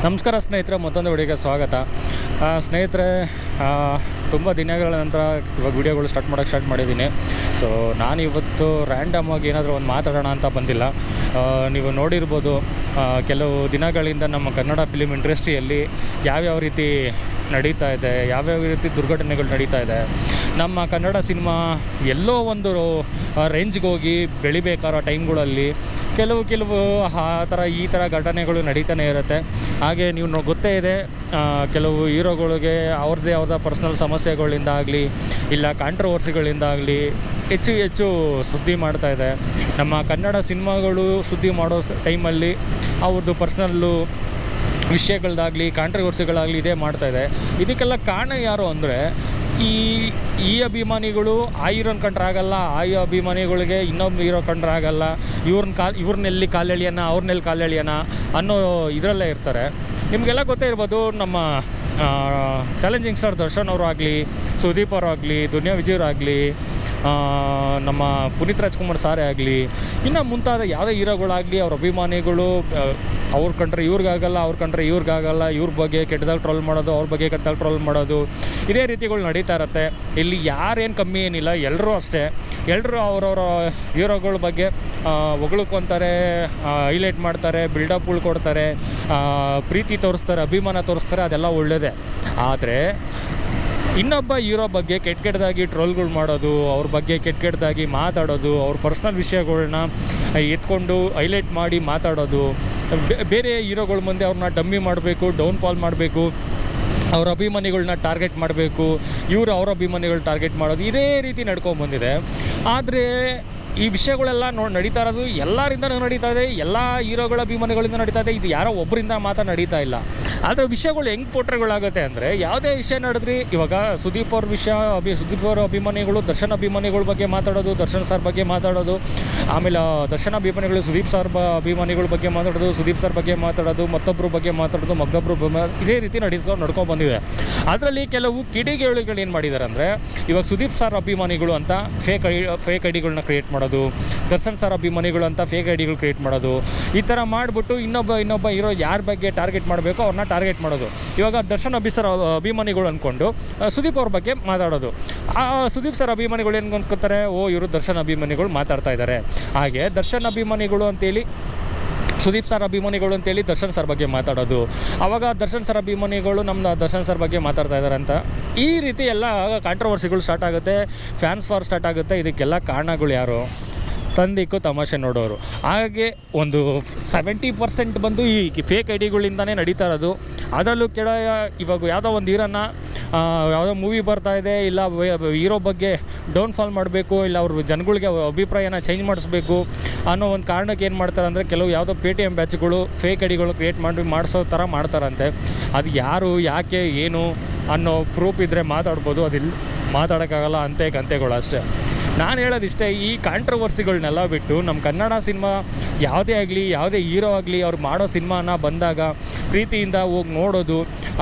ನಮಸ್ಕಾರ ಸ್ನೇಹಿತರೆ, ಮತ್ತೊಂದು ವಿಡಿಯೋಗೆ ಸ್ವಾಗತ. ಸ್ನೇಹಿತರೆ, ತುಂಬ ದಿನಗಳ ನಂತರ ಇವಾಗ ವಿಡಿಯೋಗಳು ಸ್ಟಾರ್ಟ್ ಮಾಡಿದ್ದೀನಿ. ಸೊ ನಾನು ಇವತ್ತು ರ್ಯಾಂಡಮ್ ಆಗಿ ಏನಾದರೂ ಒಂದು ಮಾತಾಡೋಣ ಅಂತ ಬಂದಿಲ್ಲ. ನೀವು ನೋಡಿರ್ಬೋದು, ಕೆಲವು ದಿನಗಳಿಂದ ನಮ್ಮ ಕನ್ನಡ ಫಿಲಿಮ್ ಇಂಡಸ್ಟ್ರಿಯಲ್ಲಿ ಯಾವ್ಯಾವ ರೀತಿ ನಡೀತಾ ಇದೆ, ಯಾವ್ಯಾವ ರೀತಿ ದುರ್ಘಟನೆಗಳು ನಡೀತಾ ಇದೆ. ನಮ್ಮ ಕನ್ನಡ ಸಿನಿಮಾ ಎಲ್ಲೋ ಒಂದು ರೇಂಜ್ಗೆ ಹೋಗಿ ಬೆಳಿಬೇಕಾರೋ ಟೈಮ್ಗಳಲ್ಲಿ ಕೆಲವು ಈ ಥರ ಘಟನೆಗಳು ನಡೀತಾನೆ ಇರುತ್ತೆ. ಹಾಗೆ ನೀವು ಗೊತ್ತೇ ಇದೆ, ಕೆಲವು ಹೀರೋಗಳಿಗೆ ಅವ್ರದ್ದೇ ಪರ್ಸ್ನಲ್ ಸಮಸ್ಯೆಗಳಿಂದ ಆಗಲಿ ಇಲ್ಲ ಕಾಂಟ್ರವರ್ಸಿಗಳಿಂದ ಹೆಚ್ಚು ಸುದ್ದಿ ಮಾಡ್ತಾ ಇದೆ. ನಮ್ಮ ಕನ್ನಡ ಸಿನಿಮಾಗಳು ಸುದ್ದಿ ಮಾಡೋ ಟೈಮಲ್ಲಿ ಅವ್ರದ್ದು ಪರ್ಸ್ನಲ್ಲು ವಿಷಯಗಳದ್ದಾಗಲಿ ಕಾಂಟ್ರವರ್ಸಿಗಳಾಗಲಿ ಇದೇ ಮಾಡ್ತಾಯಿದೆ. ಇದಕ್ಕೆಲ್ಲ ಕಾರಣ ಯಾರು ಅಂದರೆ, ಈ ಅಭಿಮಾನಿಗಳು ಆ ಹೀರೋನ ಕಂಡ್ರೆ ಆಗಲ್ಲ, ಆ ಅಭಿಮಾನಿಗಳಿಗೆ ಇನ್ನೊಬ್ಬ ಹೀರೋ ಕಂಡ್ರೆ ಆಗಲ್ಲ, ಇವ್ರನ್ನೆಲ್ಲಿ ಕಾಲೆಳಿಯೋಣ ಅವ್ರನ್ನೆಲ್ಲಿ ಕಾಲೆಳಿಯೋಣ ಅನ್ನೋ ಇದರಲ್ಲೇ ಇರ್ತಾರೆ. ನಿಮಗೆಲ್ಲ ಗೊತ್ತೇ ಇರ್ಬೋದು, ನಮ್ಮ ಚಾಲೆಂಜಿಂಗ್ ಸ್ಟಾರ್ ದರ್ಶನ್ ಅವರು ಆಗಲಿ, ಸುದೀಪ್ ಅವರಾಗಲಿ, ದುನಿಯಾ ವಿಜಯವರಾಗಲಿ, ನಮ್ಮ ಪುನೀತ್ ರಾಜ್ಕುಮಾರ್ ಸಾರೇ ಆಗಲಿ, ಇನ್ನು ಮುಂತಾದ ಯಾವುದೇ ಹೀರೋಗಳಾಗಲಿ, ಅವ್ರ ಅಭಿಮಾನಿಗಳು ಅವ್ರ ಕಂಡ್ರೆ ಇವ್ರಿಗಾಗಲ್ಲ, ಅವ್ರ ಕಂಡ್ರೆ ಇವ್ರಿಗಾಗಲ್ಲ, ಇವ್ರ ಬಗ್ಗೆ ಕೆಟ್ಟದಾಗ ಟ್ರೋಲ್ ಮಾಡೋದು, ಅವ್ರ ಬಗ್ಗೆ ಕೆಟ್ಟದಾಗ ಟ್ರೋಲ್ ಮಾಡೋದು, ಇದೇ ರೀತಿಗಳು ನಡೀತಾ ಇರುತ್ತೆ. ಇಲ್ಲಿ ಯಾರೇನು ಕಮ್ಮಿ ಏನಿಲ್ಲ, ಎಲ್ಲರೂ ಅಷ್ಟೇ. ಎಲ್ಲರೂ ಅವರವರ ಹೀರೋಗಳ ಬಗ್ಗೆ ಹೊಗಳ್ಕೊತಾರೆ, ಹೈಲೈಟ್ ಮಾಡ್ತಾರೆ, ಬಿಲ್ಡಪ್ಗಳು ಕೊಡ್ತಾರೆ, ಪ್ರೀತಿ ತೋರಿಸ್ತಾರೆ, ಅಭಿಮಾನ ತೋರಿಸ್ತಾರೆ. ಅದೆಲ್ಲ ಒಳ್ಳೆಯದೇ. ಆದರೆ ಇನ್ನೊಬ್ಬ ಹೀರೋ ಬಗ್ಗೆ ಕೆಟ್ಟದಾಗಿ ಟ್ರೋಲ್ಗಳು ಮಾಡೋದು, ಅವ್ರ ಬಗ್ಗೆ ಕೆಟ್ಟದಾಗಿ ಮಾತಾಡೋದು, ಅವ್ರ ಪರ್ಸ್ನಲ್ ವಿಷಯಗಳ್ನ ಎತ್ಕೊಂಡು ಹೈಲೈಟ್ ಮಾಡಿ ಮಾತಾಡೋದು, ಬೇರೆ ಹೀರೋಗಳ ಮುಂದೆ ಅವ್ರನ್ನ ಡಮ್ಮಿ ಮಾಡಬೇಕು, ಡೌನ್ಫಾಲ್ ಮಾಡಬೇಕು, ಅವ್ರ ಅಭಿಮಾನಿಗಳನ್ನ ಟಾರ್ಗೆಟ್ ಮಾಡಬೇಕು, ಅವ್ರ ಅಭಿಮಾನಿಗಳು ಟಾರ್ಗೆಟ್ ಮಾಡೋದು, ಇದೇ ರೀತಿ ನಡ್ಕೊಂಡ್ಬಂದಿದೆ. ಆದರೆ ಈ ವಿಷಯಗಳೆಲ್ಲ ನಡೀತಾ ಇರೋದು ಎಲ್ಲರಿಂದನೂ ನಡೀತಾ ಇದೆ, ಎಲ್ಲ ಹೀರೋಗಳ ಅಭಿಮಾನಿಗಳಿಂದ ನಡೀತಾ ಇದೆ. ಇದು ಯಾರೋ ಒಬ್ಬರಿಂದ ಮಾತ್ರ ನಡೀತಾ ಇಲ್ಲ. ಆದರೆ ವಿಷಯಗಳು ಹೆಂಗೆ ಪೋಟ್ರೆಗಳಾಗುತ್ತೆ ಅಂದರೆ, ಯಾವುದೇ ವಿಷಯ ನಡೆದ್ರಿ, ಇವಾಗ ಸುದೀಪ್ ಅವ್ರ ವಿಷಯ, ಸುದೀಪ್ ಅವರ ಅಭಿಮಾನಿಗಳು ದರ್ಶನ್ ಅಭಿಮಾನಿಗಳ ಬಗ್ಗೆ ಮಾತಾಡೋದು, ದರ್ಶನ್ ಸರ್ ಬಗ್ಗೆ ಮಾತಾಡೋದು, ಆಮೇಲೆ ದರ್ಶನ್ ಅಭಿಮಾನಿಗಳು ಸುದೀಪ್ ಸರ್ ಅಭಿಮಾನಿಗಳ ಬಗ್ಗೆ ಮಾತಾಡೋದು, ಸುದೀಪ್ ಸರ್ ಬಗ್ಗೆ ಮಾತಾಡೋದು, ಮತ್ತೊಬ್ಬರ ಬಗ್ಗೆ ಮಾತಾಡೋದು, ಇದೇ ರೀತಿ ನಡ್ಕೊಂಡು ಬಂದಿದೆ. ಅದರಲ್ಲಿ ಕೆಲವು ಕಿಡಿಗೇಳುಗಳು ಏನು ಮಾಡಿದ್ದಾರೆ ಅಂದರೆ, ಇವಾಗ ಸುದೀಪ್ ಸರ್ ಅಭಿಮಾನಿಗಳು ಅಂತ ಫೇಕ್ ಐಡಿಗಳನ್ನ ಕ್ರಿಯೇಟ್ ಮಾಡೋದು, ದರ್ಶನ್ ಸರ್ ಅಭಿಮಾನಿಗಳು ಅಂತ ಫೇಕ್ ಐಡಿಗಳು ಕ್ರಿಯೇಟ್ ಮಾಡೋದು, ಈ ಥರ ಮಾಡಿಬಿಟ್ಟು ಇನ್ನೊಬ್ಬ ಹೀರೋ ಯಾರ ಬಗ್ಗೆ ಟಾರ್ಗೆಟ್ ಮಾಡಬೇಕು ಅವ್ರನ್ನ ಟಾರ್ಗೆಟ್ ಮಾಡೋದು. ಇವಾಗ ದರ್ಶನ್ ಅಭಿಮಾನಿಗಳು ಅಂದ್ಕೊಂಡು ಸುದೀಪ್ ಅವ್ರ ಬಗ್ಗೆ ಮಾತಾಡೋದು. ಆ ಸುದೀಪ್ ಸರ್ ಅಭಿಮಾನಿಗಳು ಏನು ಅಂದ್ಕೊತಾರೆ, ಇವರು ದರ್ಶನ್ ಅಭಿಮಾನಿಗಳು ಮಾತಾಡ್ತಾ ಇದ್ದಾರೆ. ಹಾಗೆ ದರ್ಶನ್ ಅಭಿಮಾನಿಗಳು ಅಂತೇಳಿ ಸುದೀಪ್ ಸರ್ ಅಭಿಮಾನಿಗಳು ಅಂತೇಳಿ ದರ್ಶನ್ ಸರ್ ಬಗ್ಗೆ ಮಾತಾಡೋದು. ಆವಾಗ ದರ್ಶನ್ ಸರ್ ಅಭಿಮಾನಿಗಳು ನಮ್ಮ ದರ್ಶನ್ ಸರ್ ಬಗ್ಗೆ ಮಾತಾಡ್ತಾ ಇದ್ದಾರೆ ಅಂತ ಈ ರೀತಿ ಎಲ್ಲ ಕಾಂಟ್ರವರ್ಸಿಗಳು ಸ್ಟಾರ್ಟ್ ಆಗುತ್ತೆ, ಫ್ಯಾನ್ಸ್ ವಾರ್ ಸ್ಟಾರ್ಟ್ ಆಗುತ್ತೆ. ಇದಕ್ಕೆಲ್ಲ ಕಾರಣಗಳು ಯಾರು? ತಂದಿಕ್ಕು ತಮಾಷೆ ನೋಡೋರು. ಹಾಗೆ ಒಂದು 70% ಬಂದು ಈ ಫೇಕ್ ಐಡಿಗಳಿಂದನೇ ನಡೀತಾ ಇರೋದು. ಅದರಲ್ಲೂ ಇವಾಗ ಯಾವುದೋ ಒಂದು ಹೀರೋನ ಯಾವುದೋ ಮೂವಿ ಬರ್ತಾಯಿದೆ, ಇಲ್ಲ ಹೀರೋ ಬಗ್ಗೆ ಡೌನ್ಫಾಲ್ ಮಾಡಬೇಕು, ಇಲ್ಲ ಅವ್ರ ಜನಗಳಿಗೆ ಅಭಿಪ್ರಾಯನ ಚೇಂಜ್ ಮಾಡಿಸ್ಬೇಕು ಅನ್ನೋ ಒಂದು ಕಾರಣಕ್ಕೆ ಏನು ಮಾಡ್ತಾರೆ ಅಂದರೆ, ಕೆಲವು ಯಾವುದೋ Paytm ಬ್ಯಾಚ್ಗಳು ಫೇಕ್ ಐಡಿಗಳು ಕ್ರಿಯೇಟ್ ಮಾಡಿಸೋ ಥರ ಮಾಡ್ತಾರಂತೆ. ಅದು ಯಾರು, ಯಾಕೆ, ಏನು ಅನ್ನೋ ಪ್ರೂಫ್ ಇದ್ದರೆ ಮಾತಾಡ್ಬೋದು. ಅದಿಲ್ಲ, ಮಾತಾಡೋಕ್ಕಾಗಲ್ಲ, ಕಂತೆಗಳು ಅಷ್ಟೇ. ನಾನು ಹೇಳೋದಿಷ್ಟೇ, ಈ ಕಾಂಟ್ರವರ್ಸಿಗಳನ್ನೆಲ್ಲ ಬಿಟ್ಟು ನಮ್ಮ ಕನ್ನಡ ಸಿನಿಮಾ ಯಾವುದೇ ಆಗಲಿ, ಯಾವುದೇ ಹೀರೋ ಆಗಲಿ, ಅವ್ರು ಮಾಡೋ ಸಿನಿಮಾನ ಬಂದಾಗ ಪ್ರೀತಿಯಿಂದ ಹೋಗಿ ನೋಡೋದು,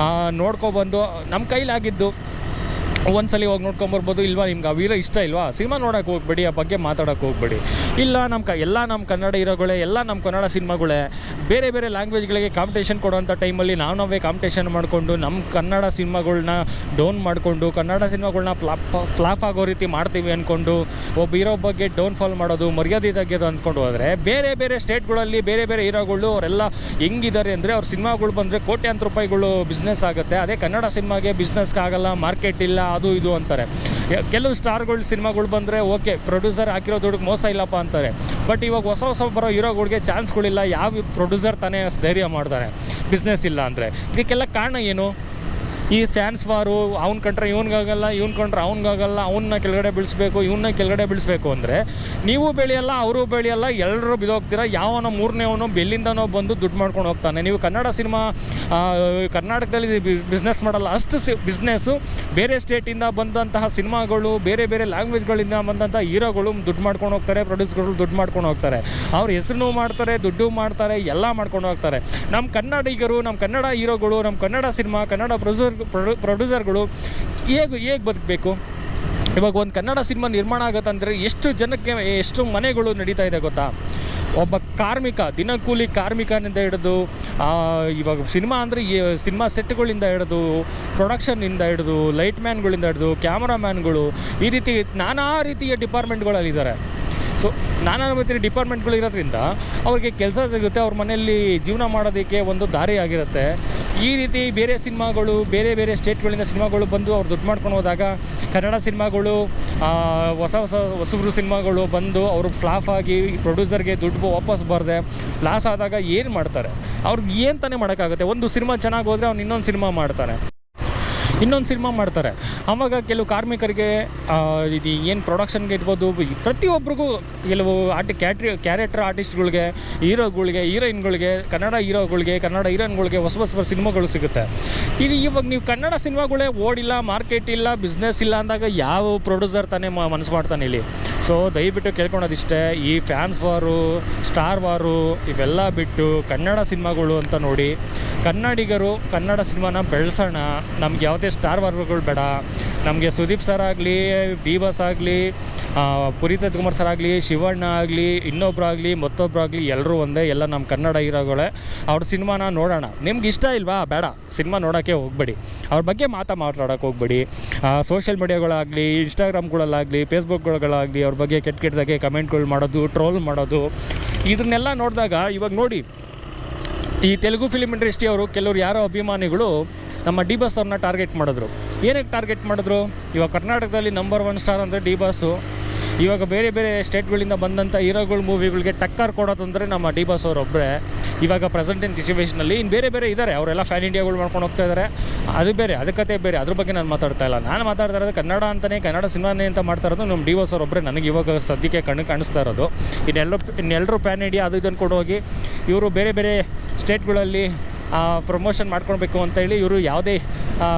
ನೋಡ್ಕೊಬಂದು ನಮ್ಮ ಕೈಲಾಗಿದ್ದು ಒಂದ್ಸಲ ಹೋಗಿ ನೋಡ್ಕೊಂಬರ್ಬೋದು. ಇಲ್ವಾ ನಿಮ್ಗೆ ಆ ಹೀರೋ ಇಷ್ಟ ಇಲ್ವಾ, ಸಿನಿಮಾ ನೋಡೋಕೆ ಹೋಗ್ಬೇಡಿ, ಆ ಬಗ್ಗೆ ಮಾತಾಡೋಕ್ಕೆ ಹೋಗ್ಬೇಡಿ. ಇಲ್ಲ ಎಲ್ಲ ನಮ್ಮ ಕನ್ನಡ ಹೀರೋಗಳೇ, ಎಲ್ಲ ನಮ್ಮ ಕನ್ನಡ ಸಿನಿಮಾಗಳೇ ಬೇರೆ ಲ್ಯಾಂಗ್ವೇಜ್ಗಳಿಗೆ ಕಾಂಪಿಟೇಷನ್ ಕೊಡೋಂಥ ಟೈಮಲ್ಲಿ ನಾವೇ ಕಾಂಪಿಟೇಷನ್ ಮಾಡಿಕೊಂಡು ನಮ್ಮ ಕನ್ನಡ ಸಿನಿಮಾಗಳ್ನ ಡೌನ್ ಮಾಡಿಕೊಂಡು, ಕನ್ನಡ ಸಿನಿಮಾಗಳ್ನ ಫ್ಲಾಪ್ ಆಗೋ ರೀತಿ ಮಾಡ್ತೀವಿ ಅಂದ್ಕೊಂಡು ಒಬ್ಬ ಹೀರೋ ಬಗ್ಗೆ ಡೌನ್ಫಾಲ್ ಮಾಡೋದು, ಮರ್ಯಾದೆ ತೆಗೆಯೋದು ಅಂದ್ಕೊಂಡು ಹೋದರೆ, ಬೇರೆ ಸ್ಟೇಟ್ಗಳಲ್ಲಿ ಬೇರೆ ಹೀರೋಗಳು ಅವರೆಲ್ಲ ಹೆಂಗಿದ್ದಾರೆ ಅಂದರೆ, ಅವ್ರ ಸಿನಿಮಾಗಳು ಬಂದರೆ ಕೋಟ್ಯಾಂತರ ರೂಪಾಯಿಗಳು ಬಿಸ್ನೆಸ್ ಆಗುತ್ತೆ. ಅದೇ ಕನ್ನಡ ಸಿನಿಮಾಗೆ ಬಿಸ್ನೆಸ್ಗೆ ಆಗಲ್ಲ, ಮಾರ್ಕೆಟ್ ಇಲ್ಲ, ಅದು ಇದು ಅಂತಾರೆ. ಕೆಲವು ಸ್ಟಾರ್ಗಳು ಸಿನಿಮಾಗಳು ಬಂದರೆ ಓಕೆ, ಪ್ರೊಡ್ಯೂಸರ್ ಹಾಕಿರೋ ದುಡ್ಡಿಗೆ ಮೋಸ ಇಲ್ಲಪ್ಪ ಅಂತಾರೆ. ಬಟ್ ಇವಾಗ ಹೊಸ ಬರೋ ಹೀರೋಗಳಿಗೆ ಚಾನ್ಸ್ಗಳಿಲ್ಲ. ಯಾವ ಪ್ರೊಡ್ಯೂಸರ್ ತಾನೇ ಧೈರ್ಯ ಮಾಡ್ತಾರೆ ಬಿಸ್ನೆಸ್ ಇಲ್ಲ ಅಂದರೆ? ಇದಕ್ಕೆಲ್ಲ ಕಾರಣ ಏನು? ಈ ಫ್ಯಾನ್ಸ್ ವಾರು, ಅವ್ನ ಕಂಡ್ರೆ ಇವ್ನಿಗಾಗಲ್ಲ, ಇವ್ನ ಕಂಡ್ರೆ ಅವ್ನಿಗಾಗಲ್ಲ, ಅವನ್ನ ಕೆಳಗಡೆ ಬೀಳಿಸ್ಬೇಕು, ಇವನ್ನ ಕೆಳಗಡೆ ಬೀಳಿಸ್ಬೇಕು ಅಂದರೆ ನೀವು ಬೆಳೆಯಲ್ಲ, ಅವರು ಬೆಳೆಯಲ್ಲ, ಎಲ್ಲರೂ ಬಿದ್ದೋಗ್ತೀರಾ. ಯಾವನೋ ಮೂರನೇವನೋ ಬೆಲ್ಲಿಂದನೋ ಬಂದು ದುಡ್ಡು ಮಾಡ್ಕೊಂಡು ಹೋಗ್ತಾನೆ. ನೀವು ಕನ್ನಡ ಸಿನಿಮಾ ಕರ್ನಾಟಕದಲ್ಲಿ ಬಿಸ್ನೆಸ್ ಮಾಡಲ್ಲ, ಅಷ್ಟು ಬಿಸ್ನೆಸ್ಸು ಬೇರೆ ಸ್ಟೇಟಿಂದ ಬಂದಂತಹ ಸಿನಿಮಾಗಳು, ಬೇರೆ ಲ್ಯಾಂಗ್ವೇಜ್ಗಳಿಂದ ಬಂದಂಥ ಹೀರೋಗಳು ದುಡ್ಡು ಮಾಡ್ಕೊಂಡು ಹೋಗ್ತಾರೆ, ಪ್ರೊಡ್ಯೂಸರ್ಗಳು ದುಡ್ಡು ಮಾಡ್ಕೊಂಡು ಹೋಗ್ತಾರೆ. ಅವ್ರ ಹೆಸರು ಮಾಡ್ತಾರೆ, ದುಡ್ಡು ಮಾಡ್ತಾರೆ, ಎಲ್ಲ ಮಾಡ್ಕೊಂಡು ಹೋಗ್ತಾರೆ. ನಮ್ಮ ಕನ್ನಡಿಗರು, ನಮ್ಮ ಕನ್ನಡ ಹೀರೋಗಳು, ನಮ್ಮ ಕನ್ನಡ ಸಿನಿಮಾ, ಕನ್ನಡ ಪ್ರೊಡ್ಯೂಸರ್ಗಳು ಹೇಗೆ ಬದುಕಬೇಕು? ಇವಾಗ ಒಂದು ಕನ್ನಡ ಸಿನಿಮಾ ನಿರ್ಮಾಣ ಆಗುತ್ತಂದರೆ ಎಷ್ಟು ಜನಕ್ಕೆ, ಎಷ್ಟು ಮನೆಗಳು ನಡೀತಾ ಇದೆ ಗೊತ್ತಾ? ಒಬ್ಬ ಕಾರ್ಮಿಕ, ದಿನಕೂಲಿ ಕಾರ್ಮಿಕನಿಂದ ಹಿಡಿದು ಇವಾಗ ಸಿನಿಮಾ ಅಂದರೆ ಸಿನಿಮಾ ಸೆಟ್ಗಳಿಂದ ಹಿಡಿದು ಪ್ರೊಡಕ್ಷನ್ನಿಂದ ಹಿಡಿದು ಲೈಟ್ ಮ್ಯಾನ್ಗಳಿಂದ ಹಿಡಿದು ಕ್ಯಾಮರಾಮ್ಯಾನ್ಗಳು, ಈ ರೀತಿ ನಾನಾ ರೀತಿಯ ಡಿಪಾರ್ಟ್ಮೆಂಟ್ಗಳಲ್ಲಿದ್ದಾರೆ. ಸೊ ನಾನಾ ರೀತಿಯ ಡಿಪಾರ್ಟ್ಮೆಂಟ್ಗಳು ಇರೋದ್ರಿಂದ ಅವ್ರಿಗೆ ಕೆಲಸ ಸಿಗುತ್ತೆ, ಅವ್ರ ಮನೆಯಲ್ಲಿ ಜೀವನ ಮಾಡೋದಕ್ಕೆ ಒಂದು ದಾರಿ ಆಗಿರುತ್ತೆ. ಈ ರೀತಿ ಬೇರೆ ಸಿನಿಮಾಗಳು, ಬೇರೆ ಬೇರೆ ಸ್ಟೇಟ್ಗಳಿಂದ ಸಿನಿಮಾಗಳು ಬಂದು ಅವ್ರು ದುಡ್ಡು ಮಾಡ್ಕೊಂಡು ಹೋದಾಗ ಕನ್ನಡ ಸಿನಿಮಾಗಳು, ಹೊಸಬ್ರು ಸಿನಿಮಾಗಳು ಬಂದು ಅವರು ಫ್ಲಾಪ್ ಆಗಿ ಪ್ರೊಡ್ಯೂಸರ್ಗೆ ದುಡ್ಡು ವಾಪಸ್ ಬರದೆ ಲಾಸ್ ಆದಾಗ ಏನು ಮಾಡ್ತಾರೆ? ಅವ್ರಿಗೆ ಏನು ತಾನೇ ಮಾಡೋಕ್ಕಾಗುತ್ತೆ? ಒಂದು ಸಿನಿಮಾ ಚೆನ್ನಾಗಿ ಹೋದರೆ ಅವ್ನು ಇನ್ನೊಂದು ಸಿನಿಮಾ ಮಾಡ್ತಾರೆ. ಆವಾಗ ಕೆಲವು ಕಾರ್ಮಿಕರಿಗೆ ಇದು ಏನು ಪ್ರೊಡಕ್ಷನ್ಗೆ ಇರ್ಬೋದು, ಪ್ರತಿಯೊಬ್ಬರಿಗೂ ಕೆಲವು ಕ್ಯಾರೆಕ್ಟರ್ ಆರ್ಟಿಸ್ಟ್ಗಳಿಗೆ, ಹೀರೋಯಿನ್ಗಳಿಗೆ, ಕನ್ನಡ ಹೀರೋಯಿನ್ಗಳಿಗೆ ಹೊಸ ಸಿನಿಮಾಗಳು ಸಿಗುತ್ತೆ. ಇವಾಗ ನೀವು ಕನ್ನಡ ಸಿನಿಮಾಗಳೇ ಓಡಿಲ್ಲ, ಮಾರ್ಕೆಟ್ ಇಲ್ಲ, ಬಿಸ್ನೆಸ್ ಇಲ್ಲ ಅಂದಾಗ ಯಾವ ಪ್ರೊಡ್ಯೂಸರ್ ತಾನೇ ಮನಸ್ಸು ಮಾಡ್ತಾನೆ ಇಲ್ಲಿ? ಸೊ ದಯವಿಟ್ಟು ಕೇಳ್ಕೊಳೋದಿಷ್ಟೇ, ಈ ಫ್ಯಾನ್ಸ್ ವಾರು, ಸ್ಟಾರ್ ವಾರು ಇವೆಲ್ಲ ಬಿಟ್ಟು ಕನ್ನಡ ಸಿನಿಮಾಗಳು ಅಂತ ನೋಡಿ, ಕನ್ನಡಿಗರು ಕನ್ನಡ ಸಿನಿಮಾನ ಬೆಳೆಸೋಣ. ನಮ್ಗೆ ಯಾವುದೇ ಸ್ಟಾರ್ ವಾರ್ಗಳು ಬೇಡ. ನಮಗೆ ಸುದೀಪ್ ಸರ್ ಆಗಲಿ, ಬಿ ಬಾಸ್ ಆಗಲಿ, ಪುನೀತ್ ರಾಜ್ಕುಮಾರ್ ಸರ್ ಆಗಲಿ, ಶಿವಣ್ಣ ಆಗಲಿ, ಇನ್ನೊಬ್ಬರಾಗಲಿ ಮತ್ತೊಬ್ಬರಾಗಲಿ, ಎಲ್ಲರೂ ಒಂದೇ. ಎಲ್ಲ ನಮ್ಮ ಕನ್ನಡ ಹೀರೋಗಳೇ. ಅವ್ರ ಸಿನಿಮಾನ ನೋಡೋಣ. ನಿಮ್ಗೆ ಇಷ್ಟ ಇಲ್ವಾ? ಬೇಡ, ಸಿನಿಮಾ ನೋಡೋಕ್ಕೆ ಹೋಗಬೇಡಿ, ಅವ್ರ ಬಗ್ಗೆ ಮಾತಾಡೋಕ್ಕೆ ಹೋಗಬೇಡಿ. ಸೋಷಿಯಲ್ ಮೀಡಿಯಾಗಳಾಗಲಿ, ಇನ್ಸ್ಟಾಗ್ರಾಮ್ಗಳಲ್ಲಾಗಲಿ, ಫೇಸ್ಬುಕ್ಗಳಾಗಲಿ ಅವ್ರ ಬಗ್ಗೆ ಕೆಟ್ಟದಾಗೆ ಕಮೆಂಟ್ಗಳು ಮಾಡೋದು, ಟ್ರೋಲ್ ಮಾಡೋದು, ಇದನ್ನೆಲ್ಲ ನೋಡಿದಾಗ ಇವಾಗ ನೋಡಿ, ಈ ತೆಲುಗು ಫಿಲಿಮ್ ಇಂಡಸ್ಟ್ರಿ ಅವರು ಕೆಲವರು ಯಾರೋ ಅಭಿಮಾನಿಗಳು ನಮ್ಮ ಡಿ ಬಾಸ್ ಅವ್ರನ್ನ ಟಾರ್ಗೆಟ್ ಮಾಡಿದ್ರು. ಏನಕ್ಕೆ ಟಾರ್ಗೆಟ್ ಮಾಡಿದ್ರು? ಇವಾಗ ಕರ್ನಾಟಕದಲ್ಲಿ ನಂಬರ್ 1 ಸ್ಟಾರ್ ಅಂದರೆ ಡಿ ಬಾಸು. ಇವಾಗ ಬೇರೆ ಬೇರೆ ಸ್ಟೇಟ್ಗಳಿಂದ ಬಂದಂಥ ಹೀರೋಗಳ ಮೂವಿಗಳಿಗೆ ಟಕ್ಕರ್ ಕೊಡೋದಂದರೆ ನಮ್ಮ ಡಿ ಬಾಸ್ ಅವರೊಬ್ಬರೇ. ಇವಾಗ ಪ್ರೆಸೆಂಟ್ ಇನ್ ಸಿಚುವೇಷನಲ್ಲಿ ಇನ್ನು ಬೇರೆ ಬೇರೆ ಇದ್ದಾರೆ, ಅವರೆಲ್ಲ ಫ್ಯಾನ್ ಇಂಡಿಯಾಗಳು ಮಾಡ್ಕೊಂಡು ಹೋಗ್ತಾ ಇದ್ದಾರೆ. ಅದು ಬೇರೆ, ಅದು ಕತೆ ಬೇರೆ. ಅದ್ರ ಬಗ್ಗೆ ನಾನು ಮಾತಾಡ್ತಾ ಇಲ್ಲ. ನಾನು ಮಾತಾಡ್ತಾ ಇರೋದು ಕನ್ನಡ ಅಂತಲೇ, ಕನ್ನಡ ಸಿನಿಮಾನೇ ಅಂತ ಮಾಡ್ತಾ ಇರೋದು ನಮ್ಮ ಡಿ ಬಾಸ್ ಅವರೊಬ್ಬರೇ ನನಗೆ ಇವಾಗ ಸದ್ಯಕ್ಕೆ ಕಾಣಿಸ್ತಾ ಇರೋದು. ಇನ್ನೆಲ್ಲರೂ ಪ್ಯಾನ್ ಇಂಡಿಯಾ ಅದು ಇದನ್ನು ಕೊಡೋಗಿ ಇವರು ಬೇರೆ ಬೇರೆ ಸ್ಟೇಟ್ಗಳಲ್ಲಿ ಪ್ರಮೋಷನ್ ಮಾಡ್ಕೊಳ್ಬೇಕು ಅಂತೇಳಿ ಇವರು ಯಾವುದೇ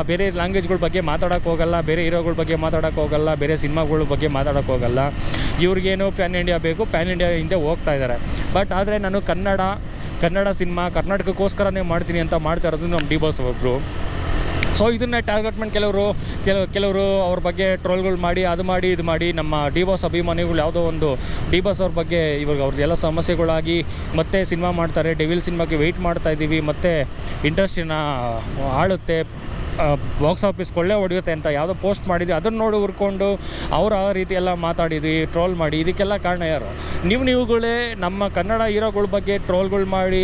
ಬೇರೆ ಲ್ಯಾಂಗ್ವೇಜ್ಗಳ ಬಗ್ಗೆ ಮಾತಾಡೋಕ್ಕೆ ಹೋಗಲ್ಲ, ಬೇರೆ ಹೀರೋಗಳ ಬಗ್ಗೆ ಮಾತಾಡೋಕ್ಕೆ ಹೋಗಲ್ಲ, ಬೇರೆ ಸಿನಿಮಾಗಳ ಬಗ್ಗೆ ಮಾತಾಡೋಕ್ಕೆ ಹೋಗಲ್ಲ. ಇವ್ರಿಗೇನು ಪ್ಯಾನ್ ಇಂಡಿಯಾ ಬೇಕು, ಪ್ಯಾನ್ ಇಂಡಿಯಾ ಹಿಂದೆ ಹೋಗ್ತಾ ಇದ್ದಾರೆ. ಬಟ್ ಆದರೆ ನಾನು ಕನ್ನಡ ಸಿನಿಮಾ ಕರ್ನಾಟಕಕ್ಕೋಸ್ಕರನೇ ಮಾಡ್ತೀನಿ ಅಂತ ಮಾಡ್ತಾ ಇರೋದು ನಮ್ಮ ಡಿ ಬಾಸ್ ಒಬ್ಬರು. ಸೊ ಇದನ್ನೇ ಟಾರ್ಗೆಟ್ ಮಾಡಿ ಕೆಲವರು ಅವ್ರ ಬಗ್ಗೆ ಟ್ರೋಲ್ಗಳು ಮಾಡಿ, ಇದು ಮಾಡಿ ನಮ್ಮ ಡಿ ಬಾಸ್ ಅಭಿಮಾನಿಗಳು ಯಾವುದೋ ಒಂದು ಡಿ ಬಾಸ್ ಅವ್ರ ಬಗ್ಗೆ ಇವಾಗ ಅವ್ರದ್ದೆಲ್ಲ ಸಮಸ್ಯೆಗಳಾಗಿ ಮತ್ತೆ ಸಿನಿಮಾ ಮಾಡ್ತಾರೆ. ಡೆವಿಲ್ ಸಿನಿಮಾಗೆ ವೆಯ್ಟ್ ಮಾಡ್ತಾಯಿದ್ದೀವಿ, ಮತ್ತು ಇಂಡಸ್ಟ್ರಿನ ಆಳುತ್ತೆ, ಬಾಕ್ಸ್ ಆಫೀಸ್ ಕೊಳ್ಳೆ ಹೊಡೆಯುತ್ತೆ ಅಂತ ಯಾವುದೋ ಪೋಸ್ಟ್ ಮಾಡಿದ್ವಿ. ಅದನ್ನು ನೋಡಿ ಹುರ್ಕೊಂಡು ಅವ್ರು ಆ ರೀತಿ ಎಲ್ಲ ಮಾತಾಡಿದ್ವಿ, ಟ್ರೋಲ್ ಮಾಡಿ. ಇದಕ್ಕೆಲ್ಲ ಕಾರಣ ಯಾರು? ನೀವುಗಳೇ ನಮ್ಮ ಕನ್ನಡ ಹೀರೋಗಳ ಬಗ್ಗೆ ಟ್ರೋಲ್ಗಳು ಮಾಡಿ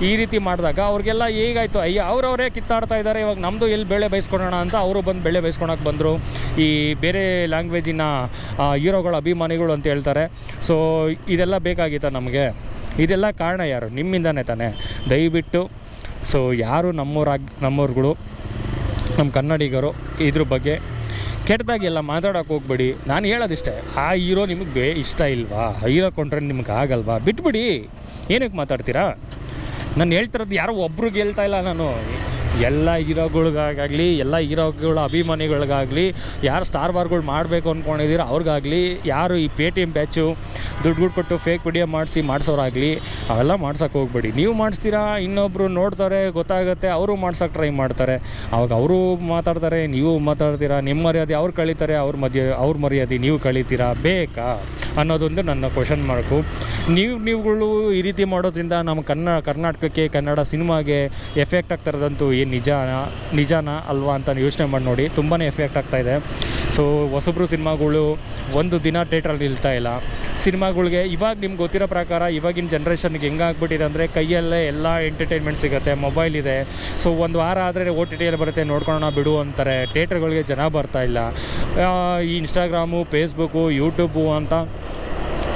ಈ ರೀತಿ ಮಾಡಿದಾಗ ಅವ್ರಿಗೆಲ್ಲ ಹೇಗಾಯಿತು? ಅವರವರೇ ಕಿತ್ತಾಡ್ತಾ ಇದ್ದಾರೆ. ಇವಾಗ ನಮ್ಮದು ಎಲ್ಲಿ ಬೆಳೆ ಬಯಸ್ಕೊಳ್ಳೋಣ ಅಂತ ಅವರು ಬಂದು ಬೆಳೆ ಬಯಸ್ಕೊಳಕ್ಕೆ ಬಂದರು, ಈ ಬೇರೆ ಲ್ಯಾಂಗ್ವೇಜಿನ ಹೀರೋಗಳ ಅಭಿಮಾನಿಗಳು ಅಂತ ಹೇಳ್ತಾರೆ. ಸೊ ಇದೆಲ್ಲ ಬೇಕಾಗಿತ್ತ ನಮಗೆ? ಇದೆಲ್ಲ ಕಾರಣ ಯಾರು? ನಿಮ್ಮಿಂದನೇ ತಾನೇ. ದಯವಿಟ್ಟು ಸೊ ಯಾರು ನಮ್ಮವ್ರುಗಳು, ನಮ್ಮ ಕನ್ನಡಿಗರು ಇದ್ರ ಬಗ್ಗೆ ಕೆಟ್ಟದಾಗಿ ಎಲ್ಲ ಮಾತಾಡೋಕೆ ಹೋಗ್ಬೇಡಿ. ನಾನು ಹೇಳೋದಿಷ್ಟೇ, ಆ ಹೀರೋ ನಿಮಗೆ ಇಷ್ಟ ಇಲ್ವಾ? ಹೀರೋ ಕೊಂಡ್ರೆ ನಿಮ್ಗೆ ಆಗಲ್ವಾ? ಬಿಟ್ಬಿಡಿ. ಏನಕ್ಕೆ ಮಾತಾಡ್ತೀರಾ? ನಾನು ಹೇಳ್ತಿರೋದು ಯಾರೋ ಒಬ್ರಿಗೆ ಹೇಳ್ತಾ ಇಲ್ಲ ನಾನು. ಎಲ್ಲ ಹೀರೋಗಳಿಗಾಗಲಿ, ಎಲ್ಲ ಹೀರೋಗಳ ಅಭಿಮಾನಿಗಳಿಗಾಗಲಿ, ಯಾರು ಸ್ಟಾರ್ ವಾರ್ಗಳು ಮಾಡಬೇಕು ಅಂದ್ಕೊಂಡಿದ್ದೀರೋ ಅವ್ರಿಗಾಗಲಿ, ಯಾರು ಈ ಪೇಟಿಎಮ್ ಬ್ಯಾಚು ದುಡ್ಡು ಕೊಟ್ಟು ಫೇಕ್ ವಿಡಿಯೋ ಮಾಡಿಸೋರಾಗಲಿ ಅವೆಲ್ಲ ಮಾಡ್ಸೋಕೆ ಹೋಗ್ಬೇಡಿ. ನೀವು ಮಾಡಿಸ್ತೀರಾ, ಇನ್ನೊಬ್ಬರು ನೋಡ್ತಾರೆ, ಗೊತ್ತಾಗುತ್ತೆ, ಅವರು ಮಾಡ್ಸೋಕೆ ಟ್ರೈ ಮಾಡ್ತಾರೆ. ಅವಾಗ ಅವರು ಮಾತಾಡ್ತಾರೆ, ನೀವು ಮಾತಾಡ್ತೀರಾ, ನಿಮ್ಮ ಮರ್ಯಾದೆ ಅವ್ರು ಕಳೀತಾರೆ, ಅವ್ರ ಮರ್ಯಾದೆ ನೀವು ಕಳೀತೀರಾ. ಬೇಕಾ ಅನ್ನೋದೊಂದು ನನ್ನ ಕ್ವಶನ್ ಮಾರ್ಕು. ನೀವುಗಳು ಈ ರೀತಿ ಮಾಡೋದ್ರಿಂದ ನಮ್ಮ ಕರ್ನಾಟಕಕ್ಕೆ, ಕನ್ನಡ ಸಿನಿಮಾಗೆ ಎಫೆಕ್ಟ್ ಆಗ್ತಾ ಇರೋದಂತೂ ಏನು ನಿಜಾನ ಅಲ್ವಾ ಅಂತ ಯೋಚನೆ ಮಾಡಿ ನೋಡಿ. ತುಂಬಾ ಎಫೆಕ್ಟ್ ಆಗ್ತಾಯಿದೆ. ಸೊ ಹೊಸಬ್ರು ಸಿನಿಮಾಗಳು ಒಂದು ದಿನ ಥಿಯೇಟ್ರಲ್ಲಿ ನಿಲ್ತಾ ಇಲ್ಲ. ಸಿನಿಮಾಗಳಿಗೆ ಇವಾಗ ನಿಮ್ಗೆ ಗೊತ್ತಿರೋ ಪ್ರಕಾರ ಇವಾಗಿನ ಜನ್ರೇಷನ್ಗೆ ಹೆಂಗಾಗ್ಬಿಟ್ಟಿದೆ ಅಂದರೆ, ಕೈಯಲ್ಲೇ ಎಲ್ಲ ಎಂಟರ್ಟೈನ್ಮೆಂಟ್ ಸಿಗುತ್ತೆ, ಮೊಬೈಲ್ ಇದೆ. ಸೊ ಒಂದು ವಾರ ಆದರೆ OTTಯಲ್ಲಿ ಬರುತ್ತೆ, ನೋಡ್ಕೊಳ್ಳೋಣ ಬಿಡು ಅಂತಾರೆ. ಥಿಯೇಟ್ರ್ಗಳಿಗೆ ಜನ ಬರ್ತಾಯಿಲ್ಲ. ಈ ಇನ್ಸ್ಟಾಗ್ರಾಮು, ಫೇಸ್ಬುಕ್ಕು, ಯೂಟ್ಯೂಬು ಅಂತ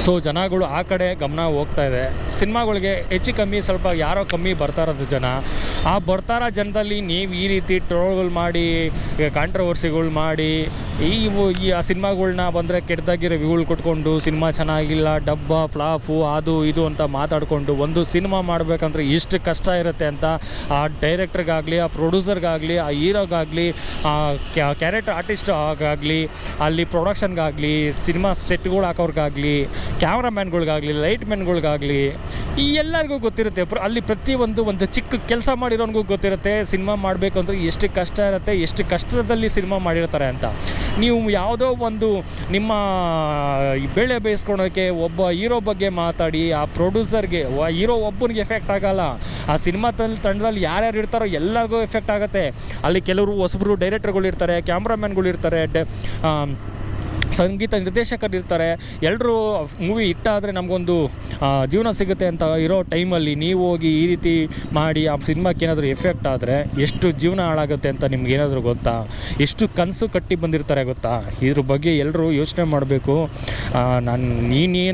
ಸೊ ಜನಗಳು ಆ ಕಡೆ ಗಮನ ಹೋಗ್ತಾ ಇದೆ. ಸಿನಿಮಾಗಳಿಗೆ ಹೆಚ್ಚು ಕಮ್ಮಿ ಸ್ವಲ್ಪ ಯಾರೋ ಕಮ್ಮಿ ಬರ್ತಾ ಇರೋದು ಜನ. ಆ ಬರ್ತಾರೋ ಜನದಲ್ಲಿ ನೀವು ಈ ರೀತಿ ಟ್ರೋಲ್ಗಳು ಮಾಡಿ, ಕಾಂಟ್ರವರ್ಸಿಗಳು ಮಾಡಿ, ಆ ಸಿನಿಮಾಗಳ್ನ ಬಂದರೆ ಕೆಟ್ಟದಾಗಿ ರಿವ್ಯೂಗಳು ಕೊಟ್ಕೊಂಡು, ಸಿನಿಮಾ ಚೆನ್ನಾಗಿಲ್ಲ, ಡಬ್ಬ, ಫ್ಲಾಫು, ಅದು ಇದು ಅಂತ ಮಾತಾಡಿಕೊಂಡು ಒಂದು ಸಿನಿಮಾ ಮಾಡಬೇಕಂದ್ರೆ ಎಷ್ಟು ಕಷ್ಟ ಇರುತ್ತೆ ಅಂತ ಆ ಡೈರೆಕ್ಟ್ರಿಗಾಗಲಿ, ಆ ಪ್ರೊಡ್ಯೂಸರ್ಗಾಗಲಿ, ಆ ಹೀರೋಗಾಗಲಿ, ಆ ಕ್ಯಾರೆಕ್ಟರ್ ಆರ್ಟಿಸ್ಟ್ ಆಗಲಿ, ಅಲ್ಲಿ ಪ್ರೊಡಕ್ಷನ್ಗಾಗಲಿ, ಸಿನಿಮಾ ಸೆಟ್ಗಳು ಹಾಕೋರ್ಗಾಗಲಿ, ಕ್ಯಾಮ್ರಾಮ್ಯಾನ್ಗಳಿಗಾಗಲಿ, ಲೈಟ್ ಮ್ಯಾನ್ಗಳಿಗಾಗಲಿ, ಈ ಎಲ್ಲರಿಗೂ ಗೊತ್ತಿರುತ್ತೆ. ಅಲ್ಲಿ ಒಂದು ಚಿಕ್ಕ ಕೆಲಸ ಮಾಡಿರೋನಿಗೂ ಗೊತ್ತಿರುತ್ತೆ ಸಿನಿಮಾ ಮಾಡಬೇಕು ಅಂದರೆ ಎಷ್ಟು ಕಷ್ಟ ಇರುತ್ತೆ, ಎಷ್ಟು ಕಷ್ಟದಲ್ಲಿ ಸಿನಿಮಾ ಮಾಡಿರ್ತಾರೆ ಅಂತ. ನೀವು ಯಾವುದೋ ಒಂದು ನಿಮ್ಮ ಬೆಳೆ ಬೇಯಿಸ್ಕೊಳೋಕ್ಕೆ ಒಬ್ಬ ಹೀರೋ ಬಗ್ಗೆ ಮಾತಾಡಿ ಆ ಪ್ರೊಡ್ಯೂಸರ್ಗೆ ಹೀರೋ ಒಬ್ಬನಿಗೆ ಎಫೆಕ್ಟ್ ಆಗೋಲ್ಲ, ಆ ಸಿನಿಮಾ ತಂಡದಲ್ಲಿ ಯಾರ್ಯಾರು ಇರ್ತಾರೋ ಎಲ್ಲರಿಗೂ ಎಫೆಕ್ಟ್ ಆಗುತ್ತೆ. ಅಲ್ಲಿ ಕೆಲವರು ಹೊಸಬ್ರು ಡೈರೆಕ್ಟರ್ಗಳು ಇರ್ತಾರೆ, ಕ್ಯಾಮ್ರಾಮ್ಯಾನ್ಗಳು ಇರ್ತಾರೆ, ಸಂಗೀತ ನಿರ್ದೇಶಕರು ಇರ್ತಾರೆ. ಎಲ್ಲರೂ ಮೂವಿ ಹಿಟ್ಟಾದರೆ ನಮಗೊಂದು ಜೀವನ ಸಿಗುತ್ತೆ ಅಂತ ಇರೋ ಟೈಮಲ್ಲಿ ನೀವು ಹೋಗಿ ಈ ರೀತಿ ಮಾಡಿ ಆ ಸಿನಿಮಾಕ್ಕೆ ಏನಾದರೂ ಎಫೆಕ್ಟ್ ಆದರೆ ಎಷ್ಟು ಜೀವನ ಹಾಳಾಗುತ್ತೆ ಅಂತ ನಿಮ್ಗೇನಾದರೂ ಗೊತ್ತಾ? ಎಷ್ಟು ಕನಸು ಕಟ್ಟಿ ಬಂದಿರ್ತಾರೆ ಗೊತ್ತಾ? ಇದ್ರ ಬಗ್ಗೆ ಎಲ್ಲರೂ ಯೋಚನೆ ಮಾಡಬೇಕು.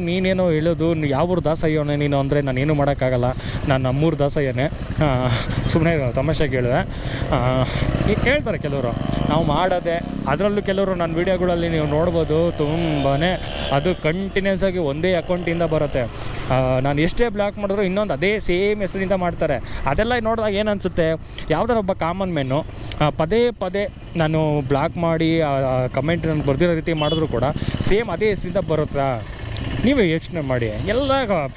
ನೀನೇನೋ ಹೇಳೋದು ಯಾವ ದಾಸಯ್ಯೋನೆ ನೀನು ಅಂದರೆ ನಾನೇನು ಮಾಡೋಕ್ಕಾಗಲ್ಲ, ನಾನು ನಮ್ಮೂರು ದಾಸಯ್ಯನೇ, ಸುಮ್ಮನೆ ತಮಾಷೆಗೆ ಹೇಳಿದೆ. ಹೇಳ್ತಾರೆ ಕೆಲವರು ನಾವು ಮಾಡೋದೆ, ಅದರಲ್ಲೂ ಕೆಲವರು ನನ್ನ ವೀಡಿಯೋಗಳಲ್ಲಿ ನೀವು ನೋಡ್ಬೋದು ತುಂಬಾ ಅದು ಕಂಟಿನ್ಯೂಸ್ ಆಗಿ ಒಂದೇ ಅಕೌಂಟಿಂದ ಬರುತ್ತೆ. ನಾನು ಎಷ್ಟೇ ಬ್ಲಾಕ್ ಮಾಡಿದ್ರು ಇನ್ನೊಂದು ಅದೇ ಸೇಮ್ ಹೆಸರಿಂದ ಮಾಡ್ತಾರೆ. ಅದೆಲ್ಲ ನೋಡಿದಾಗ ಏನು ಅನಿಸುತ್ತೆ, ಯಾವುದಾರ ಒಬ್ಬ ಕಾಮನ್ ಮೆನ್ನು ಪದೇ ಪದೇ ನಾನು ಬ್ಲಾಕ್ ಮಾಡಿ ಕಮೆಂಟ್ ನಾನು ಬರ್ದಿರೋ ರೀತಿ ಮಾಡಿದ್ರು ಕೂಡ ಸೇಮ್ ಅದೇ ಹೆಸರಿಂದ ಬರುತ್ತಾ? ನೀವೇ ಯೋಚನೆ ಮಾಡಿ. ಎಲ್ಲ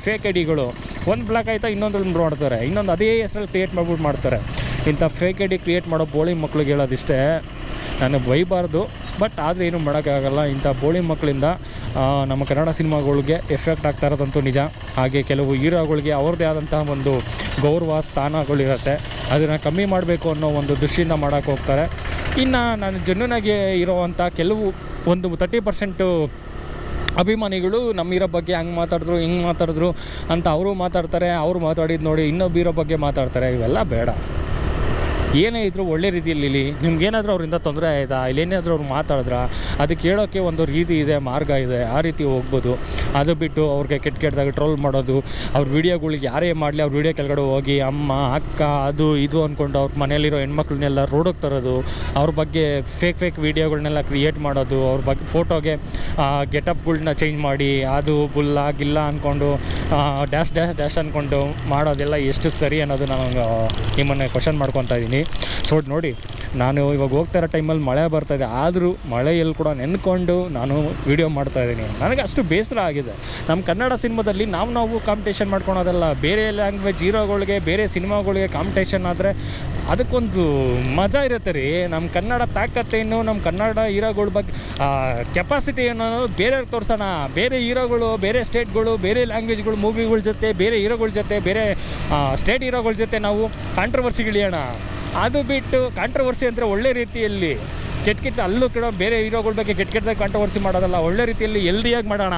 ಫೇಕ್ ಐಡಿಗಳು ಒಂದು ಬ್ಲಾಕ್ ಆಯಿತಾ ಇನ್ನೊಂದು ಮಾಡ್ತಾರೆ, ಇನ್ನೊಂದು ಅದೇ ಹೆಸರಲ್ಲಿ ಕ್ರಿಯೇಟ್ ಮಾಡ್ಬಿಟ್ಟು ಮಾಡ್ತಾರೆ. ಇಂಥ ಫೇಕ್ ಐಡಿ ಕ್ರಿಯೇಟ್ ಮಾಡೋ ಬೋಳಿ ಮಕ್ಳಿಗೆ ಹೇಳೋದಿಷ್ಟೇ, ನನಗೆ ಬೈಬಾರ್ದು, ಬಟ್ ಆದರೆ ಏನೂ ಮಾಡೋಕ್ಕಾಗಲ್ಲ. ಇಂಥ ಬೋಳಿ ಮಕ್ಕಳಿಂದ ನಮ್ಮ ಕನ್ನಡ ಸಿನಿಮಾಗಳಿಗೆ ಎಫೆಕ್ಟ್ ಆಗ್ತಾ ಇರೋದಂತೂ ನಿಜ. ಹಾಗೆ ಕೆಲವು ಹೀರೋಗಳಿಗೆ ಅವ್ರದ್ದೇ ಆದಂತಹ ಒಂದು ಗೌರವ ಸ್ಥಾನಗಳಿರುತ್ತೆ, ಅದನ್ನು ಕಮ್ಮಿ ಮಾಡಬೇಕು ಅನ್ನೋ ಒಂದು ದೃಷ್ಟಿಯಿಂದ ಮಾಡೋಕ್ಕೆ ಹೋಗ್ತಾರೆ. ಇನ್ನು ನಾನು ಜೆನ್ಯೂನಾಗಿ ಇರೋವಂಥ ಕೆಲವು ಒಂದು 30% ಅಭಿಮಾನಿಗಳು ನಮ್ಮ ಹೀರೋ ಬಗ್ಗೆ ಹಂಗೆ ಮಾತಾಡಿದ್ರು ಹಿಂಗೆ ಮಾತಾಡಿದ್ರು ಅಂತ ಅವರು ಮಾತಾಡ್ತಾರೆ. ಅವ್ರು ಮಾತಾಡಿದ್ದು ನೋಡಿ ಇನ್ನೊಬ್ಬ ಹೀರೋ ಬಗ್ಗೆ ಮಾತಾಡ್ತಾರೆ. ಇವೆಲ್ಲ ಬೇಡ. ಏನೇ ಇದ್ದರೂ ಒಳ್ಳೆ ರೀತಿಯಲ್ಲಿ ನಿಮ್ಗೇನಾದರೂ ಅವರಿಂದ ತೊಂದರೆ ಆಯಿತಾ, ಇಲ್ಲೇನಾದರೂ ಅವ್ರು ಮಾತಾಡಿದ್ರ ಅದಕ್ಕೆ ಹೇಳೋಕ್ಕೆ ಒಂದು ರೀತಿ ಇದೆ, ಮಾರ್ಗ ಇದೆ, ಆ ರೀತಿ ಹೋಗ್ಬೋದು. ಅದು ಬಿಟ್ಟು ಅವ್ರಿಗೆ ಕೆಟ್ಟದಾಗಿ ಟ್ರೋಲ್ ಮಾಡೋದು, ಅವ್ರ ವೀಡಿಯೋಗಳಿಗೆ ಯಾರೇ ಮಾಡಲಿ ಅವ್ರ ವೀಡಿಯೋ ಕೆಳಗಡೆ ಹೋಗಿ ಅಮ್ಮ ಅಕ್ಕ ಅದು ಇದು ಅಂದ್ಕೊಂಡು ಅವ್ರ ಮನೇಲಿರೋ ಹೆಣ್ಮಕ್ಳನ್ನೆಲ್ಲ ರೋಡಿಗೆ ತರೋದು, ಅವ್ರ ಬಗ್ಗೆ ಫೇಕ್ ವೀಡಿಯೋಗಳನ್ನೆಲ್ಲ ಕ್ರಿಯೇಟ್ ಮಾಡೋದು, ಅವ್ರ ಬಗ್ಗೆ ಫೋಟೋಗೆ ಗೆಟಪ್ಗಳ್ನ ಚೇಂಜ್ ಮಾಡಿ ಅದು ಬುಲ್ಲ ಗಿಲ್ಲ ಅಂದ್ಕೊಂಡು ಡ್ಯಾಶ್ ಅಂದ್ಕೊಂಡು ಮಾಡೋದೆಲ್ಲ ಎಷ್ಟು ಸರಿ ಅನ್ನೋದು ನಾನು ನಿಮ್ಮನ್ನು ಕ್ವಶನ್ ಮಾಡ್ಕೊತಾ ಇದ್ದೀನಿ. ಸೊ ನೋಡಿ, ನಾನು ಇವಾಗ ಹೋಗ್ತಾ ಇರೋ ಟೈಮಲ್ಲಿ ಮಳೆ ಬರ್ತಾಯಿದೆ, ಆದರೂ ಮಳೆಯಲ್ಲಿ ಕೂಡ ನೆನ್ಕೊಂಡು ನಾನು ವೀಡಿಯೋ ಮಾಡ್ತಾಯಿದ್ದೀನಿ. ನನಗೆ ಅಷ್ಟು ಬೇಸರ ಆಗಿದೆ. ನಮ್ಮ ಕನ್ನಡ ಸಿನಿಮಾದಲ್ಲಿ ನಾವು ಕಾಂಪಿಟೇಷನ್ ಮಾಡ್ಕೊಳೋದಲ್ಲ, ಬೇರೆ ಲ್ಯಾಂಗ್ವೇಜ್ ಹೀರೋಗಳಿಗೆ ಬೇರೆ ಸಿನಿಮಾಗಳಿಗೆ ಕಾಂಪಿಟೇಷನ್ ಆದರೆ ಅದಕ್ಕೊಂದು ಮಜಾ ಇರುತ್ತೆ ರೀ. ನಮ್ಮ ಕನ್ನಡ ತಾಕತ್ತೇನು, ನಮ್ಮ ಕನ್ನಡ ಹೀರೋಗಳ ಬಗ್ಗೆ ಕೆಪಾಸಿಟಿ ಏನು ಅನ್ನೋದು ಬೇರೆಯವ್ರಿಗೆ ತೋರಿಸೋಣ. ಬೇರೆ ಹೀರೋಗಳು, ಬೇರೆ ಸ್ಟೇಟ್ಗಳು, ಬೇರೆ ಲ್ಯಾಂಗ್ವೇಜ್ಗಳು ಮೂವಿಗಳ ಜೊತೆ, ಬೇರೆ ಹೀರೋಗಳ ಜೊತೆ, ಬೇರೆ ಸ್ಟೇಟ್ ಹೀರೋಗಳ ಜೊತೆ ನಾವು ಕಾಂಟ್ರವರ್ಸಿಗಳಿಯೋಣ. ಅದು ಬಿಟ್ಟು ಕಾಂಟ್ರವರ್ಸಿ ಅಂದರೆ ಒಳ್ಳೆ ರೀತಿಯಲ್ಲಿ ಕೆಟ್ಟ ಅಲ್ಲೂ ಕೂಡ ಬೇರೆ ಹೀರೋಗಳ ಬಗ್ಗೆ ಕೆಟ್ಟದಾಗಿ ಕಾಂಟ್ರವರ್ಸಿ ಮಾಡೋದಲ್ಲ, ಒಳ್ಳೆ ರೀತಿಯಲ್ಲಿ ಹೆಲ್ದಿಯಾಗಿ ಮಾಡೋಣ,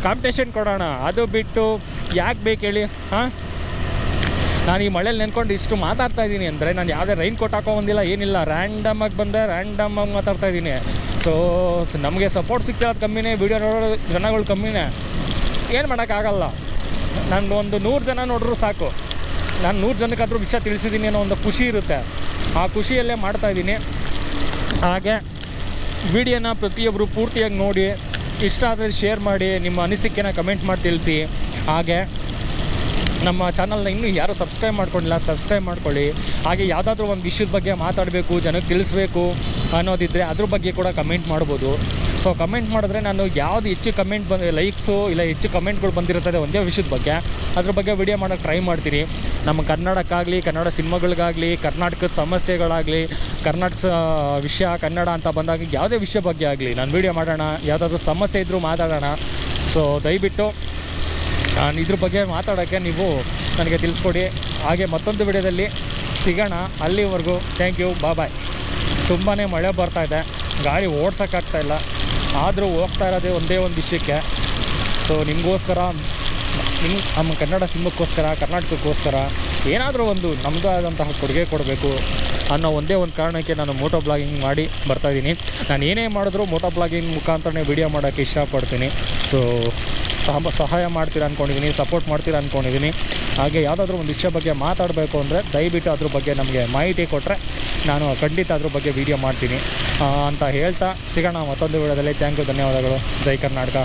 ಕಾಂಪಿಟೇಷನ್ ಕೊಡೋಣ. ಅದು ಬಿಟ್ಟು ಯಾಕೆ ಬೇಕು ಹೇಳಿ? ನಾನು ಈ ಮಳೇಲಿ ನೆನ್ಕೊಂಡು ಇಷ್ಟು ಮಾತಾಡ್ತಾ ಇದ್ದೀನಿ ಅಂದರೆ ನಾನು ಯಾವುದೇ ರೈನ್ ಕೋಟ್ ಹಾಕೊಂಬಂದಿಲ್ಲ, ಏನಿಲ್ಲ, ರ್ಯಾಂಡಮಾಗಿ ಬಂದೆ, ರ್ಯಾಂಡಮಾಗಿ ಮಾತಾಡ್ತಾ ಇದ್ದೀನಿ. ಸೊ ನಮಗೆ ಸಪೋರ್ಟ್ ಸಿಗ್ತಿರೋದು ಕಮ್ಮಿನೇ, ವೀಡಿಯೋ ನೋಡೋ ಜನಗಳು ಕಮ್ಮಿನೇ, ಏನು ಮಾಡೋಕ್ಕಾಗಲ್ಲ. ನಾನು ಒಂದು 100 ಜನ ನೋಡಿದ್ರು ಸಾಕು, ನಾನು 100 ಜನಕ್ಕಾದರೂ ವಿಷಯ ತಿಳಿಸಿದ್ದೀನಿ ಅನ್ನೋ ಒಂದು ಖುಷಿ ಇರುತ್ತೆ. ಆ ಖುಷಿಯಲ್ಲೇ ಮಾಡ್ತಾಯಿದ್ದೀನಿ. ಹಾಗೆ ವಿಡಿಯೋನ ಪ್ರತಿಯೊಬ್ಬರು ಪೂರ್ತಿಯಾಗಿ ನೋಡಿ, ಇಷ್ಟ ಆದರೆ ಶೇರ್ ಮಾಡಿ, ನಿಮ್ಮ ಅನಿಸಿಕೆನ ಕಮೆಂಟ್ ಮಾಡಿ ತಿಳಿಸಿ. ಹಾಗೆ ನಮ್ಮ ಚಾನಲ್ನ ಇನ್ನೂ ಯಾರು ಸಬ್ಸ್ಕ್ರೈಬ್ ಮಾಡ್ಕೊಂಡಿಲ್ಲ, ಸಬ್ಸ್ಕ್ರೈಬ್ ಮಾಡ್ಕೊಳ್ಳಿ. ಹಾಗೆ ಯಾವುದಾದ್ರೂ ಒಂದು ವಿಷಯದ ಬಗ್ಗೆ ಮಾತಾಡಬೇಕು, ಜನಕ್ಕೆ ತಿಳಿಸ್ಬೇಕು ಅನ್ನೋದಿದ್ದರೆ ಅದ್ರ ಬಗ್ಗೆ ಕೂಡ ಕಮೆಂಟ್ ಮಾಡ್ಬೋದು. ಸೊ ಕಮೆಂಟ್ ಮಾಡಿದ್ರೆ ನಾನು ಯಾವುದು ಹೆಚ್ಚು ಕಮೆಂಟ್ ಲೈಕ್ಸು ಇಲ್ಲ ಹೆಚ್ಚು ಕಮೆಂಟ್ಗಳು ಬಂದಿರ್ತದೆ ಒಂದೇ ವಿಷಯದ ಬಗ್ಗೆ, ಅದ್ರ ಬಗ್ಗೆ ವಿಡಿಯೋ ಮಾಡೋಕ್ಕೆ ಟ್ರೈ ಮಾಡ್ತೀನಿ. ನಮ್ಮ ಕನ್ನಡಕ್ಕಾಗಲಿ, ಕನ್ನಡ ಸಿನಿಮಾಗಳಿಗಾಗಲಿ, ಕರ್ನಾಟಕದ ಸಮಸ್ಯೆಗಳಾಗಲಿ, ಕರ್ನಾಟಕ ವಿಷಯ ಕನ್ನಡ ಅಂತ ಬಂದಾಗ ಯಾವುದೇ ವಿಷಯ ಬಗ್ಗೆ ಆಗಲಿ ನಾನು ವಿಡಿಯೋ ಮಾಡೋಣ. ಯಾವುದಾದ್ರೂ ಸಮಸ್ಯೆ ಇದ್ದರೂ ಮಾತಾಡೋಣ. ಸೊ ದಯವಿಟ್ಟು ನಾನು ಇದ್ರ ಬಗ್ಗೆ ಮಾತಾಡೋಕ್ಕೆ ನೀವು ನನಗೆ ತಿಳಿಸ್ಕೊಡಿ. ಹಾಗೆ ಮತ್ತೊಂದು ವಿಡಿಯೋದಲ್ಲಿ ಸಿಗೋಣ. ಅಲ್ಲಿವರೆಗೂ ಥ್ಯಾಂಕ್ ಯು, ಬಾಯ್. ತುಂಬಾ ಮಳೆ ಬರ್ತಾಯಿದೆ, ಗಾಡಿ ಓಡ್ಸೋಕ್ಕಾಗ್ತಾಯಿಲ್ಲ, ಆದರೂ ಹೋಗ್ತಾ ಇರೋದೇ ಒಂದೇ ಒಂದು ವಿಷಯಕ್ಕೆ. ಸೊ ನಿಮಗೋಸ್ಕರ, ನಮ್ಮ ಕನ್ನಡ ಸಿನಿಮಾಕ್ಕೋಸ್ಕರ, ಕರ್ನಾಟಕಕ್ಕೋಸ್ಕರ ಏನಾದರೂ ಒಂದು ನಮ್ಮದೇ ಆದಂತಹ ಕೊಡುಗೆ ಕೊಡಬೇಕು ಅನ್ನೋ ಒಂದೇ ಒಂದು ಕಾರಣಕ್ಕೆ ನಾನು ಮೋಟೋ ಬ್ಲಾಗಿಂಗ್ ಮಾಡಿ ಬರ್ತಾಯಿದ್ದೀನಿ. ನಾನು ಏನೇ ಮಾಡಿದ್ರೂ ಮೋಟೋ ಬ್ಲಾಗಿಂಗ್ ಮುಖಾಂತರನೇ ವಿಡಿಯೋ ಮಾಡೋಕ್ಕೆ ಇಷ್ಟಪಡ್ತೀನಿ. ಸೊ ಸಹಾಯ ಮಾಡ್ತೀರಾ ಅಂದ್ಕೊಂಡಿದ್ದೀನಿ, ಸಪೋರ್ಟ್ ಮಾಡ್ತೀರಾ ಅಂದ್ಕೊಂಡಿದ್ದೀನಿ. ಹಾಗೆ ಯಾವುದಾದ್ರೂ ಒಂದು ವಿಷಯ ಬಗ್ಗೆ ಮಾತಾಡಬೇಕು ಅಂದರೆ ದಯವಿಟ್ಟು ಅದ್ರ ಬಗ್ಗೆ ನಮಗೆ ಮಾಹಿತಿ ಕೊಟ್ಟರೆ ನಾನು ಖಂಡಿತ ಅದ್ರ ಬಗ್ಗೆ ವಿಡಿಯೋ ಮಾಡ್ತೀನಿ ಅಂತ ಹೇಳ್ತಾ ಸಿಗೋಣ ಮತ್ತೊಂದು ವಿಡಿಯೋದಲ್ಲಿ. ಥ್ಯಾಂಕ್ ಯು, ಧನ್ಯವಾದಗಳು. ಜೈ ಕರ್ನಾಟಕ.